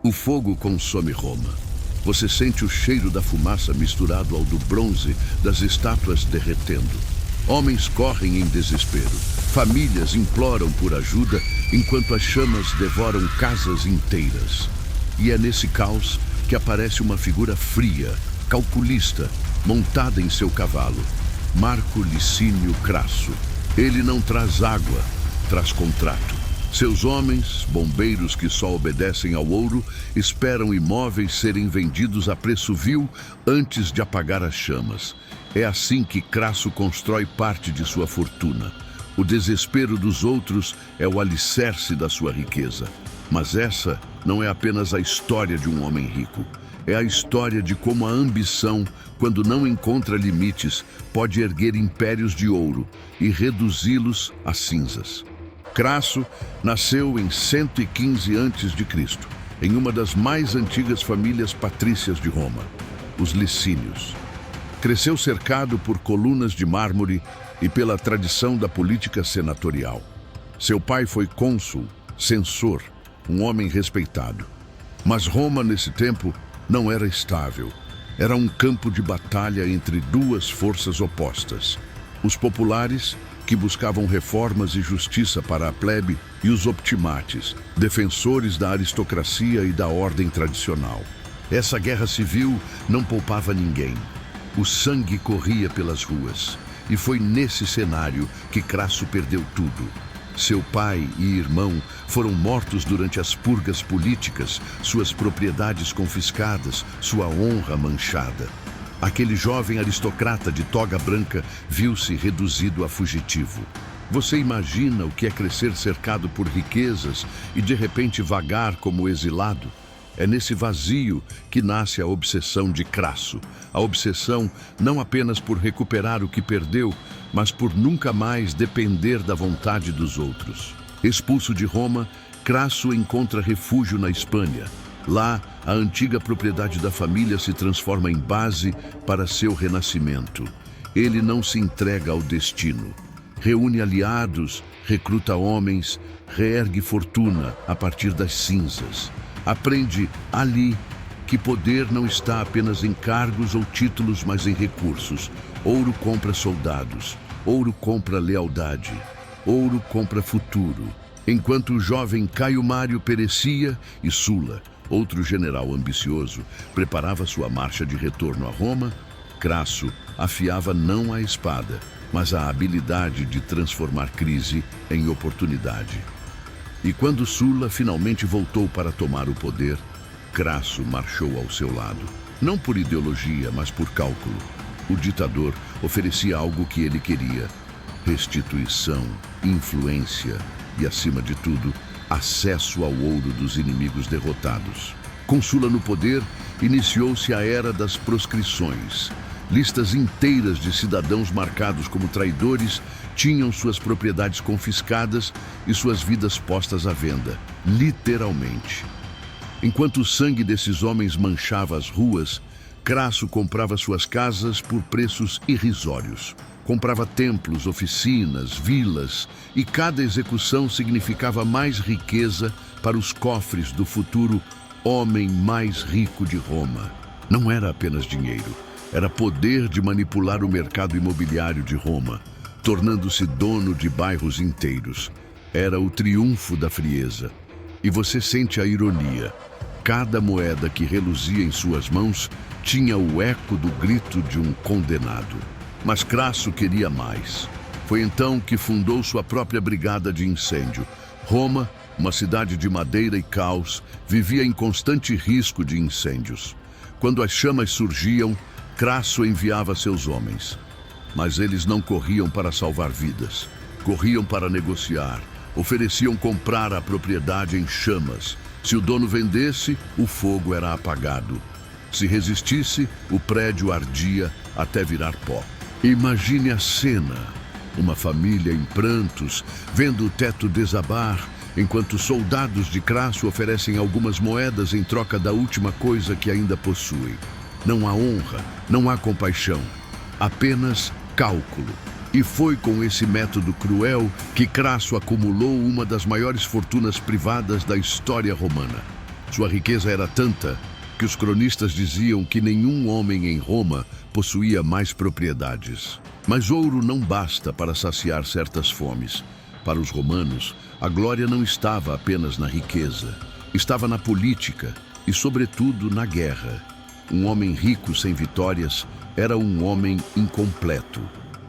O fogo consome Roma. Você sente o cheiro da fumaça misturado ao do bronze das estátuas derretendo. Homens correm em desespero. Famílias imploram por ajuda enquanto as chamas devoram casas inteiras. E é nesse caos que aparece uma figura fria, calculista, montada em seu cavalo. Marco Licínio Crasso. Ele não traz água, traz contrato. Seus homens, bombeiros que só obedecem ao ouro, esperam imóveis serem vendidos a preço vil antes de apagar as chamas. É assim que Crasso constrói parte de sua fortuna. O desespero dos outros é o alicerce da sua riqueza. Mas essa não é apenas a história de um homem rico. É a história de como a ambição, quando não encontra limites, pode erguer impérios de ouro e reduzi-los a cinzas. Crasso nasceu em 115 a.C., em uma das mais antigas famílias patrícias de Roma, os Licínios. Cresceu cercado por colunas de mármore e pela tradição da política senatorial. Seu pai foi cônsul, censor, um homem respeitado. Mas Roma, nesse tempo, não era estável. Era um campo de batalha entre duas forças opostas. Os populares, que buscavam reformas e justiça para a plebe, e os optimates, defensores da aristocracia e da ordem tradicional. Essa guerra civil não poupava ninguém. O sangue corria pelas ruas, e foi nesse cenário que Crasso perdeu tudo. Seu pai e irmão foram mortos durante as purgas políticas, suas propriedades confiscadas, sua honra manchada. Aquele jovem aristocrata de toga branca viu-se reduzido a fugitivo. Você imagina o que é crescer cercado por riquezas e de repente vagar como exilado? É nesse vazio que nasce a obsessão de Crasso. A obsessão não apenas por recuperar o que perdeu, mas por nunca mais depender da vontade dos outros. Expulso de Roma, Crasso encontra refúgio na Espanha. Lá, a antiga propriedade da família se transforma em base para seu renascimento. Ele não se entrega ao destino. Reúne aliados, recruta homens, reergue fortuna a partir das cinzas. Aprende ali que poder não está apenas em cargos ou títulos, mas em recursos. Ouro compra soldados, ouro compra lealdade, ouro compra futuro. Enquanto o jovem Caio Mário perecia e Sula, outro general ambicioso, preparava sua marcha de retorno a Roma, Crasso afiava não a espada, mas a habilidade de transformar crise em oportunidade. E quando Sula finalmente voltou para tomar o poder, Crasso marchou ao seu lado. Não por ideologia, mas por cálculo. O ditador oferecia algo que ele queria: restituição, influência e, acima de tudo, acesso ao ouro dos inimigos derrotados. Com Sula no poder, iniciou-se a era das proscrições. Listas inteiras de cidadãos marcados como traidores tinham suas propriedades confiscadas e suas vidas postas à venda, literalmente. Enquanto o sangue desses homens manchava as ruas, Crasso comprava suas casas por preços irrisórios. Comprava templos, oficinas, vilas, e cada execução significava mais riqueza para os cofres do futuro homem mais rico de Roma. Não era apenas dinheiro, era poder de manipular o mercado imobiliário de Roma, tornando-se dono de bairros inteiros. Era o triunfo da frieza. E você sente a ironia. Cada moeda que reluzia em suas mãos tinha o eco do grito de um condenado. Mas Crasso queria mais. Foi então que fundou sua própria brigada de incêndio. Roma, uma cidade de madeira e caos, vivia em constante risco de incêndios. Quando as chamas surgiam, Crasso enviava seus homens. Mas eles não corriam para salvar vidas. Corriam para negociar. Ofereciam comprar a propriedade em chamas. Se o dono vendesse, o fogo era apagado. Se resistisse, o prédio ardia até virar pó. Imagine a cena. Uma família em prantos, vendo o teto desabar, enquanto soldados de Crasso oferecem algumas moedas em troca da última coisa que ainda possuem. Não há honra, não há compaixão, apenas cálculo. E foi com esse método cruel que Crasso acumulou uma das maiores fortunas privadas da história romana. Sua riqueza era tanta que os cronistas diziam que nenhum homem em Roma possuía mais propriedades. Mas ouro não basta para saciar certas fomes. Para os romanos, a glória não estava apenas na riqueza, estava na política e, sobretudo, na guerra. Um homem rico sem vitórias era um homem incompleto.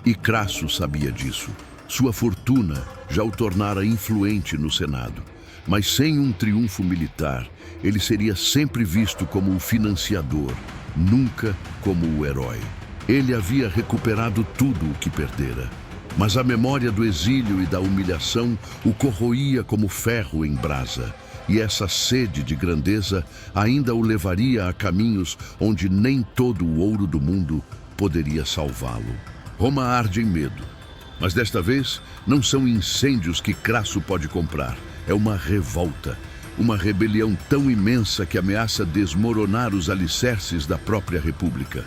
E Crasso sabia disso. Sua fortuna já o tornara influente no Senado. Mas sem um triunfo militar, ele seria sempre visto como o financiador, nunca como o herói. Ele havia recuperado tudo o que perdera. Mas a memória do exílio e da humilhação o corroía como ferro em brasa. E essa sede de grandeza ainda o levaria a caminhos onde nem todo o ouro do mundo poderia salvá-lo. Roma arde em medo. Mas desta vez, não são incêndios que Crasso pode comprar. É uma revolta. Uma rebelião tão imensa que ameaça desmoronar os alicerces da própria república.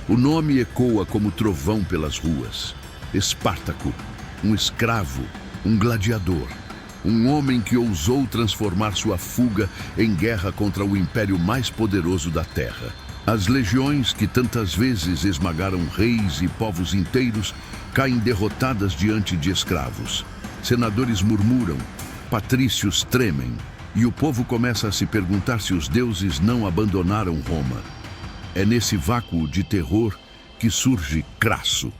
O nome ecoa como trovão pelas ruas. Espartaco, um escravo, um gladiador. Um homem que ousou transformar sua fuga em guerra contra o império mais poderoso da terra. As legiões que tantas vezes esmagaram reis e povos inteiros caem derrotadas diante de escravos. Senadores murmuram, patrícios tremem, e o povo começa a se perguntar se os deuses não abandonaram Roma. É nesse vácuo de terror que surge Crasso.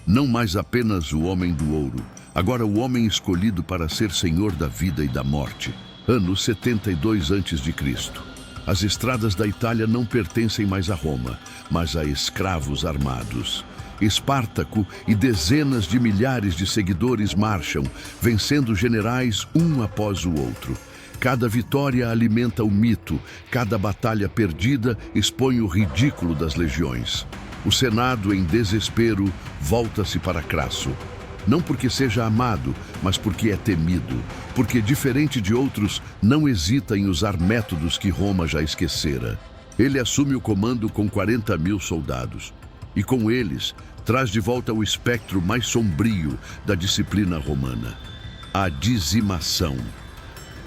Não mais apenas o homem do ouro, agora o homem escolhido para ser senhor da vida e da morte. Ano 72 a.C. As estradas da Itália não pertencem mais a Roma, mas a escravos armados. Espartaco e dezenas de milhares de seguidores marcham, vencendo generais um após o outro. Cada vitória alimenta o mito, cada batalha perdida expõe o ridículo das legiões. O Senado, em desespero, volta-se para Crasso. Não porque seja amado, mas porque é temido. Porque, diferente de outros, não hesita em usar métodos que Roma já esquecera. Ele assume o comando com 40.000 soldados. E com eles, traz de volta o espectro mais sombrio da disciplina romana: a dizimação.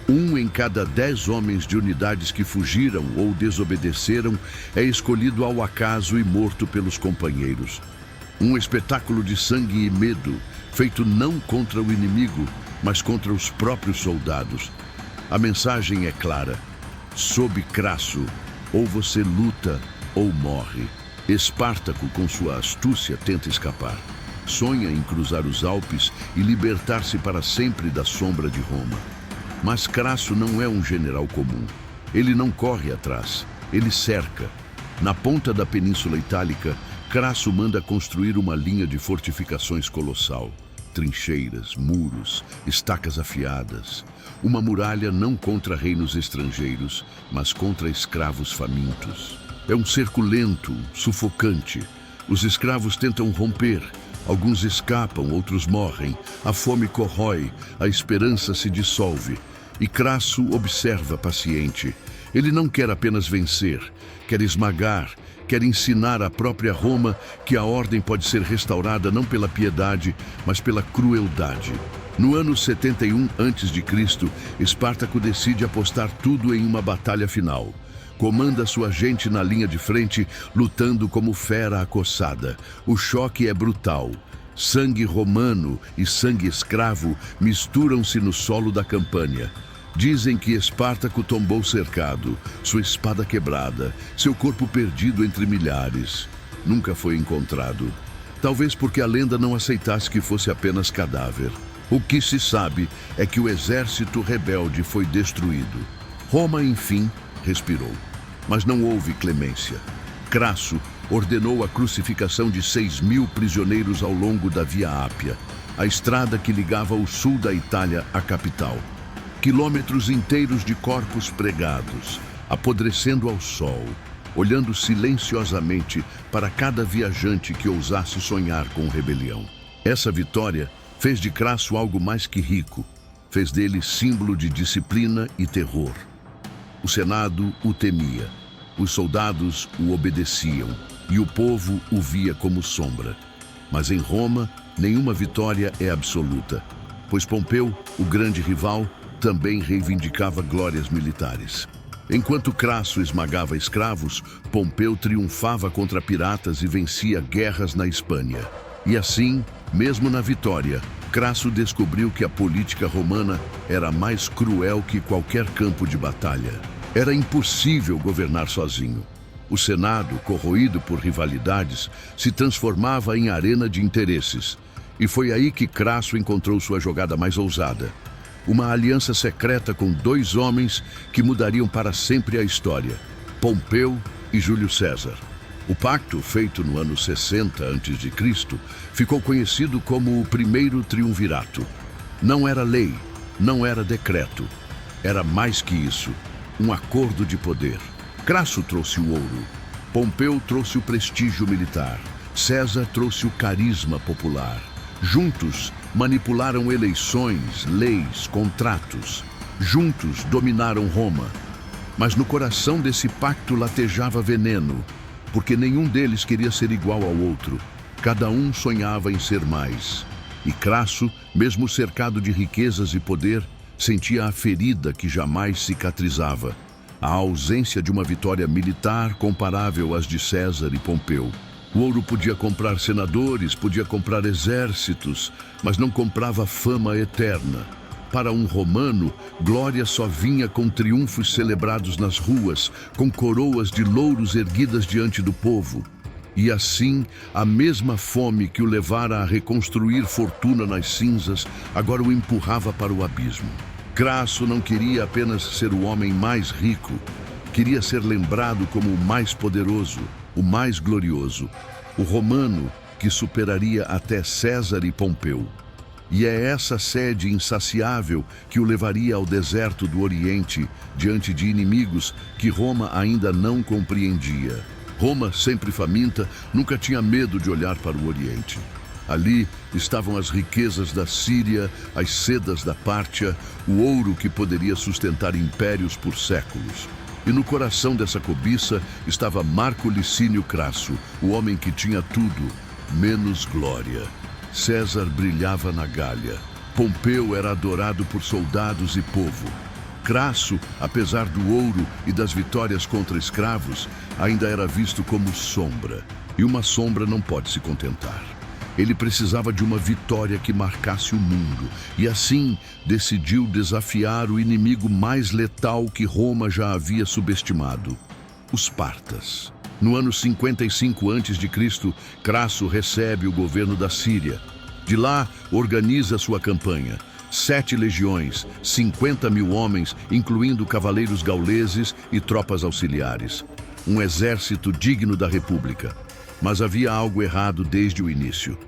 1 em cada 10 homens de unidades que fugiram ou desobedeceram é escolhido ao acaso e morto pelos companheiros. Um espetáculo de sangue e medo, feito não contra o inimigo, mas contra os próprios soldados. A mensagem é clara: sob Crasso, ou você luta ou morre. Espartaco, com sua astúcia, tenta escapar. Sonha em cruzar os Alpes e libertar-se para sempre da sombra de Roma. Mas Crasso não é um general comum. Ele não corre atrás, ele cerca. Na ponta da Península Itálica, Crasso manda construir uma linha de fortificações colossal. Trincheiras, muros, estacas afiadas. Uma muralha não contra reinos estrangeiros, mas contra escravos famintos. É um cerco lento, sufocante. Os escravos tentam romper. Alguns escapam, outros morrem. A fome corrói, a esperança se dissolve. E Crasso observa paciente. Ele não quer apenas vencer, quer esmagar, quer ensinar à própria Roma que a ordem pode ser restaurada não pela piedade, mas pela crueldade. No ano 71 a.C., Espartaco decide apostar tudo em uma batalha final. Comanda sua gente na linha de frente, lutando como fera acossada. O choque é brutal. Sangue romano e sangue escravo misturam-se no solo da Campânia. Dizem que Espartaco tombou cercado, sua espada quebrada, seu corpo perdido entre milhares. Nunca foi encontrado. Talvez porque a lenda não aceitasse que fosse apenas cadáver. O que se sabe é que o exército rebelde foi destruído. Roma, enfim, respirou. Mas não houve clemência. Crasso ordenou a crucificação de 6.000 prisioneiros ao longo da Via Ápia, a estrada que ligava o sul da Itália à capital. Quilômetros inteiros de corpos pregados, apodrecendo ao sol, olhando silenciosamente para cada viajante que ousasse sonhar com rebelião. Essa vitória fez de Crasso algo mais que rico, fez dele símbolo de disciplina e terror. O Senado o temia, os soldados o obedeciam e o povo o via como sombra. Mas em Roma, nenhuma vitória é absoluta, pois Pompeu, o grande rival, também reivindicava glórias militares. Enquanto Crasso esmagava escravos, Pompeu triunfava contra piratas e vencia guerras na Espanha. E assim, mesmo na vitória, Crasso descobriu que a política romana era mais cruel que qualquer campo de batalha. Era impossível governar sozinho. O Senado, corroído por rivalidades, se transformava em arena de interesses. E foi aí que Crasso encontrou sua jogada mais ousada. Uma aliança secreta com dois homens que mudariam para sempre a história: Pompeu e Júlio César. O pacto, feito no ano 60 a.C., ficou conhecido como o Primeiro Triunvirato. Não era lei, não era decreto. Era mais que isso, um acordo de poder. Crasso trouxe o ouro, Pompeu trouxe o prestígio militar, César trouxe o carisma popular. Juntos, manipularam eleições, leis, contratos. Juntos, dominaram Roma. Mas no coração desse pacto latejava veneno, porque nenhum deles queria ser igual ao outro. Cada um sonhava em ser mais. E Crasso, mesmo cercado de riquezas e poder, sentia a ferida que jamais cicatrizava. A ausência de uma vitória militar comparável às de César e Pompeu. O ouro podia comprar senadores, podia comprar exércitos, mas não comprava fama eterna. Para um romano, glória só vinha com triunfos celebrados nas ruas, com coroas de louros erguidas diante do povo. E assim, a mesma fome que o levara a reconstruir fortuna nas cinzas, agora o empurrava para o abismo. Crasso não queria apenas ser o homem mais rico, queria ser lembrado como o mais poderoso, o mais glorioso, o romano que superaria até César e Pompeu. E é essa sede insaciável que o levaria ao deserto do Oriente, diante de inimigos que Roma ainda não compreendia. Roma, sempre faminta, nunca tinha medo de olhar para o Oriente. Ali estavam as riquezas da Síria, as sedas da Pártia, o ouro que poderia sustentar impérios por séculos. E no coração dessa cobiça estava Marco Licínio Crasso, o homem que tinha tudo, menos glória. César brilhava na Gália. Pompeu era adorado por soldados e povo. Crasso, apesar do ouro e das vitórias contra escravos, ainda era visto como sombra. E uma sombra não pode se contentar. Ele precisava de uma vitória que marcasse o mundo, e assim decidiu desafiar o inimigo mais letal que Roma já havia subestimado: os partas. No ano 55 a.C., Crasso recebe o governo da Síria. De lá, organiza sua campanha. 7 legiões, 50.000 homens, incluindo cavaleiros gauleses e tropas auxiliares. Um exército digno da República. Mas havia algo errado desde o início.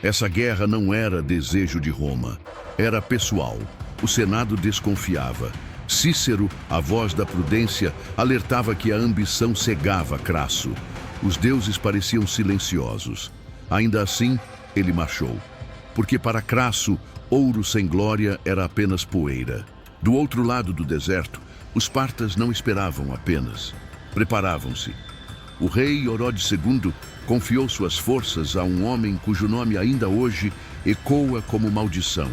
Essa guerra não era desejo de Roma, era pessoal. O Senado desconfiava. Cícero, a voz da prudência, alertava que a ambição cegava Crasso. Os deuses pareciam silenciosos. Ainda assim, ele marchou. Porque para Crasso, ouro sem glória era apenas poeira. Do outro lado do deserto, os partas não esperavam apenas. Preparavam-se. O rei Orodes II confiou suas forças a um homem cujo nome ainda hoje ecoa como maldição: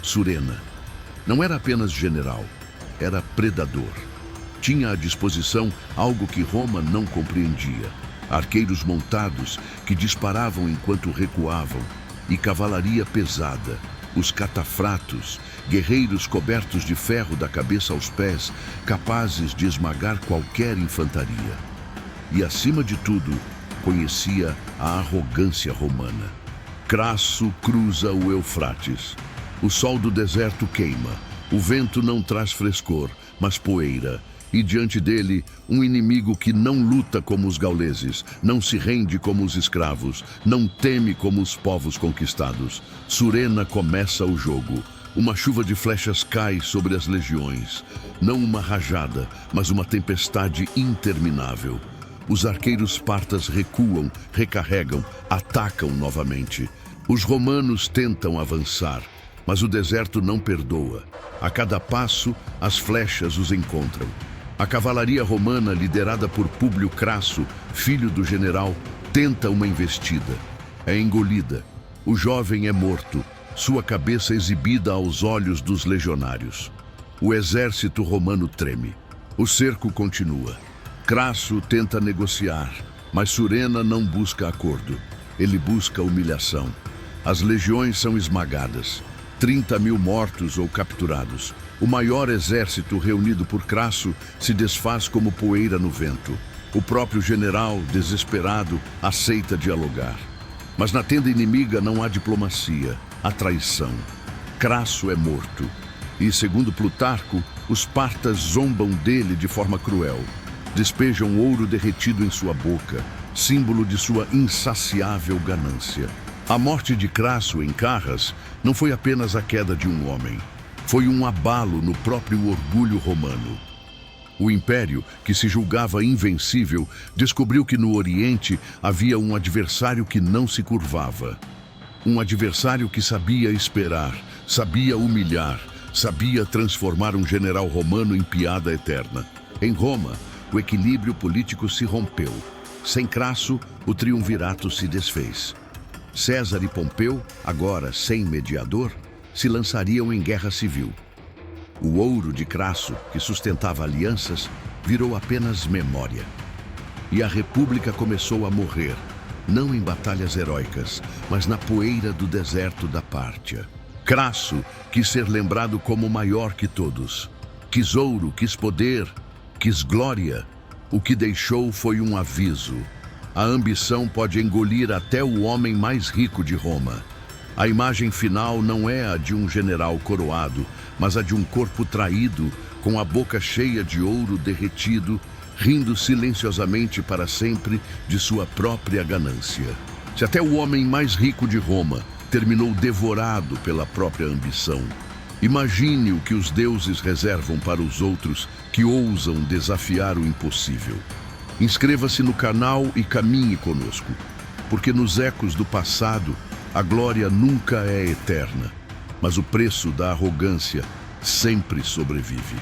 Surena. Não era apenas general, era predador. Tinha à disposição algo que Roma não compreendia: arqueiros montados que disparavam enquanto recuavam, e cavalaria pesada, os catafratos, guerreiros cobertos de ferro da cabeça aos pés, capazes de esmagar qualquer infantaria. E, acima de tudo, conhecia a arrogância romana. Crasso cruza o Eufrates. O sol do deserto queima. O vento não traz frescor, mas poeira. E diante dele, um inimigo que não luta como os gauleses, não se rende como os escravos, não teme como os povos conquistados. Surena começa o jogo. Uma chuva de flechas cai sobre as legiões. Não uma rajada, mas uma tempestade interminável. Os arqueiros partas recuam, recarregam, atacam novamente. Os romanos tentam avançar, mas o deserto não perdoa. A cada passo, as flechas os encontram. A cavalaria romana, liderada por Públio Crasso, filho do general, tenta uma investida. É engolida. O jovem é morto, sua cabeça exibida aos olhos dos legionários. O exército romano treme. O cerco continua. Crasso tenta negociar, mas Surena não busca acordo. Ele busca humilhação. As legiões são esmagadas. 30.000 mortos ou capturados. O maior exército reunido por Crasso se desfaz como poeira no vento. O próprio general, desesperado, aceita dialogar. Mas na tenda inimiga não há diplomacia, há traição. Crasso é morto. E, segundo Plutarco, os partas zombam dele de forma cruel. Despejam ouro derretido em sua boca, símbolo de sua insaciável ganância. A morte de Crasso em Carras não foi apenas a queda de um homem. Foi um abalo no próprio orgulho romano. O império, que se julgava invencível, descobriu que no Oriente havia um adversário que não se curvava. Um adversário que sabia esperar, sabia humilhar, sabia transformar um general romano em piada eterna. Em Roma, o equilíbrio político se rompeu. Sem Crasso, o triunvirato se desfez. César e Pompeu, agora sem mediador, se lançariam em guerra civil. O ouro de Crasso, que sustentava alianças, virou apenas memória. E a República começou a morrer, não em batalhas heróicas, mas na poeira do deserto da Pártia. Crasso quis ser lembrado como o maior que todos. Quis ouro, quis poder, quis glória. O que deixou foi um aviso. A ambição pode engolir até o homem mais rico de Roma. A imagem final não é a de um general coroado, mas a de um corpo traído, com a boca cheia de ouro derretido, rindo silenciosamente para sempre de sua própria ganância. Se até o homem mais rico de Roma terminou devorado pela própria ambição, imagine o que os deuses reservam para os outros que ousam desafiar o impossível. Inscreva-se no canal e caminhe conosco, porque nos ecos do passado, a glória nunca é eterna, mas o preço da arrogância sempre sobrevive.